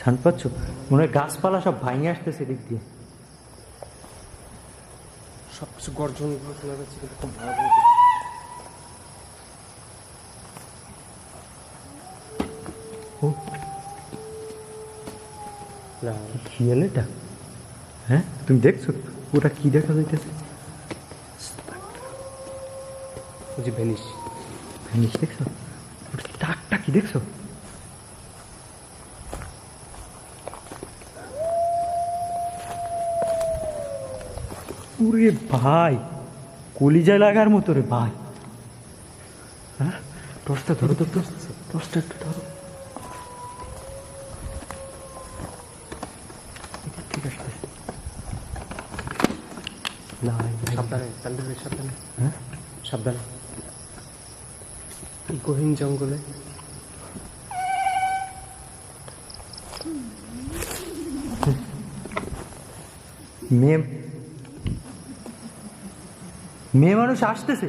Sound পাচ্ছ? মনে হয় গাছপালা সব ভাঙে আসতেছে দিক দিয়ে। সব কিছু গর্জনগুলো শোনা যাচ্ছে, কিন্তু খুব ভয়াবহ। ও না, কি হলো এটা? হ্যাঁ তুমি দেখছো ওটা কি দেখা যাইতেছে? ওই যে ভেনিস। ভ্যানিশ দেখছো? ওটা টাকটা কি দেখছো? ওরে ভাই, কলিজা লাগার মতো রে ভাই। হ্যাঁ টর্চটা ধরো তো, টর্চটা একটু ধরো। ঠিক আছে, সাবধানে তানভীর ভাই, সাবধানে। হ্যাঁ সাবধানে, এই গহীন জঙ্গলে। মেয়ে মেয়ে মানুষ আসতেছে।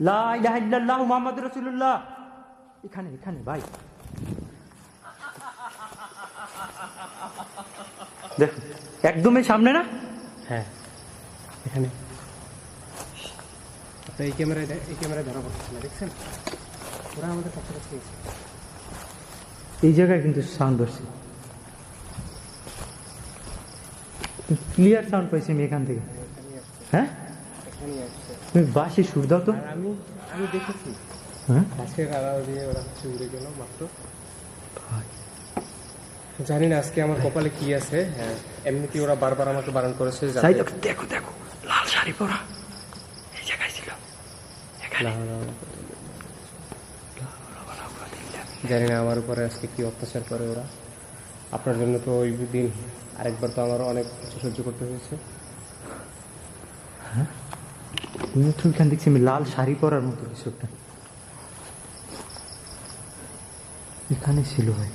লা ইলাহা ইল্লাল্লাহু মুহাম্মাদুর রাসূলুল্লাহ। এখানে এখানে ভাই, দেখো একদমই সামনে না? হ্যাঁ, এখানে। আপনি এই ক্যামেরায় ধরা পড়তেছে না, দেখছেন? ওরা আমাদের কাছাকাছি এসে। এই জায়গায় কিন্তু সাউন্ড আসছে, ক্লিয়ার সাউন্ড পাইছি আমি এখান থেকে। হ্যাঁ এখানেই আসছে। তুমি বাসি সুর দাও তো। আর আমি দেখেছি হ্যাঁ গাছের আড়াল দিয়ে ওরা হচ্ছে উড়ে গেল মাত্র। ভাই, জানি না আজকে আমার কপালে কি আছে। হ্যাঁ, এমনিতেই ওরা বারবার আমাকে বারণ করেছে যাতে- সাইদ দেখো দেখো, লাল শাড়ি পরা এই জায়গায় ছিল। এখানে জানি না আমার উপরে আজকে কি অত্যাচার করে ওরা। আপনার জন্য তো ওই দিন আরেকবার তো আমার অনেক কিছু সহ্য করতে হয়েছে। তুমি তো এখানে দেখছি আমি লাল শাড়ি পরার মতো কিছু একটা এখানে ছিল ভাই,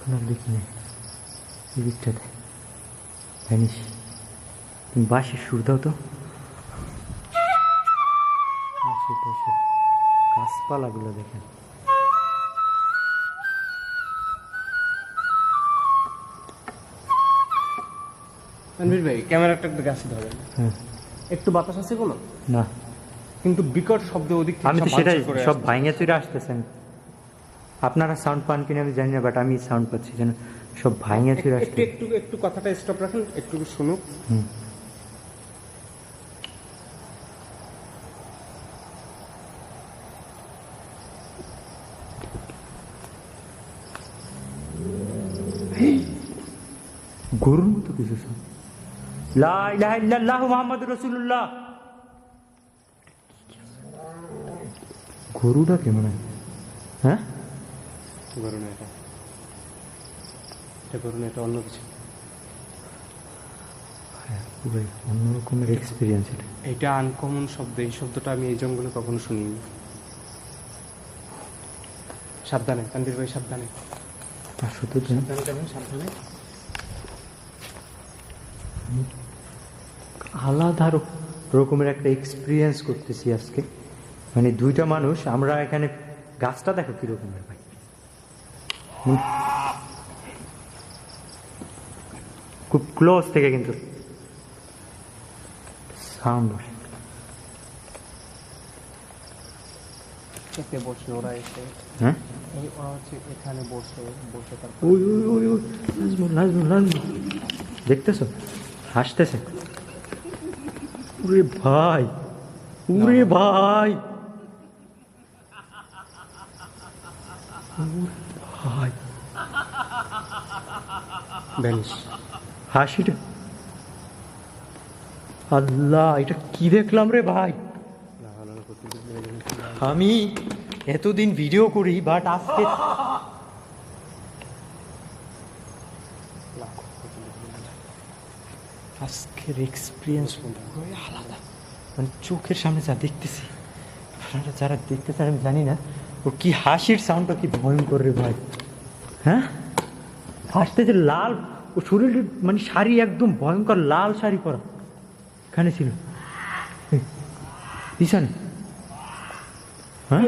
এখন দেখি নেই এই দিকটাতে। ভ্যানিশ, তুমি বাসি সুর দাও তো। আশেপাশে গাছপালাগুলো দেখেন। তানভীর ভাই, ক্যামেরাটা একটু গাছে ধরেন। হ্যাঁ একটু বাতাস আছে কোনো? না, কিন্তু বিকট শব্দ ওদিক থেকে আমি তো সব সেটাই, ভাঙচুর করে সব আসছে। ভাঙে চুরে আসতেছেন। আপনারা সাউন্ড পান কিনা আমি জানি না, বাট আমি সাউন্ড পাচ্ছি যেন সব ভাঙে চুরে একটু আসছে। একটু একটু কথাটা স্টপ রাখেন, একটু শুনুক। হুম। গরুর মতো কিছু সব। লা ইলাহা ইল্লাল্লাহু মুহাম্মাদুর রাসূলুল্লাহ। গরুটা কেমন? হ্যাঁ করুন এটা, এটা করুন, এটা অন্য কিছু। পুরাই অন্যরকমের এক্সপিরিয়েন্স এটা। এটা আনকমন শব্দ, এই শব্দটা আমি এই জঙ্গলে কখনো শুনিনি। সাবধানে তানভীর ভাই, সাবধানে। আর শুধু তো না, সাবধানে যাবেন, সাবধানে। আলাদা রকমের একটা এক্সপিরিয়েন্স করতেছি আজকে। মানে দুইটা মানুষ, আমরা এখানে গাছটা দেখো কিরকমের ভাই, খুব ক্লোজ থেকে কিন্তু সাউন্ড। এতে বসে ওরা এসে, হ্যাঁ ওরা হচ্ছে এখানে বসে বসে তারপর ওই ওই ওই ওই নাজমুল নাজমুল নাজমুল দেখতেছো, হাসতেছে। উরে ভাই, উরে ভাই, ভাই ভ্যানিশ। হাসিটা, আল্লাহ এটা কি দেখলাম রে ভাই। আমি এতদিন ভিডিও করি, বাট আজকে আজকের এক্সপিরিয়েন্স আলাদা। মানে চোখের সামনে যা দেখতেছি, আপনারা যারা দেখতেছেন আমি জানি না, ও কি হাসির সাউন্ডটা কি ভয়ঙ্কর রে ভাই। হ্যাঁ হাসতে যে লাল, ও শরীরে মানে শাড়ি একদম ভয়ঙ্কর লাল শাড়ি পরা এখানে ছিল পিছনে। হ্যাঁ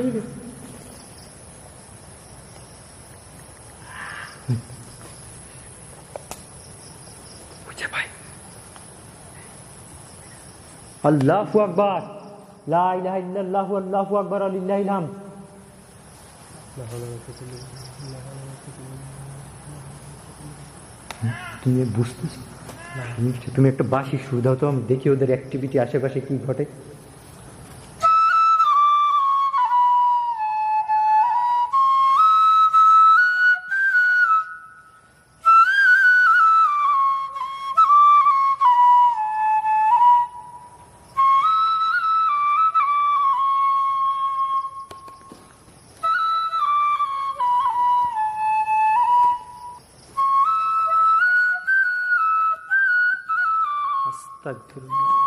আল্লাহু আকবার, লা ইলাহা ইল্লাল্লাহু আল্লাহু আকবার ওয়ালিল্লাহিল হামদ। তুমি বুঝতেছো? তুমি একটা বাঁশি সুর দাও তো, আমি দেখি ওদের অ্যাক্টিভিটি আশেপাশে কি ঘটে। আস্তাগফিরুল্লাহ।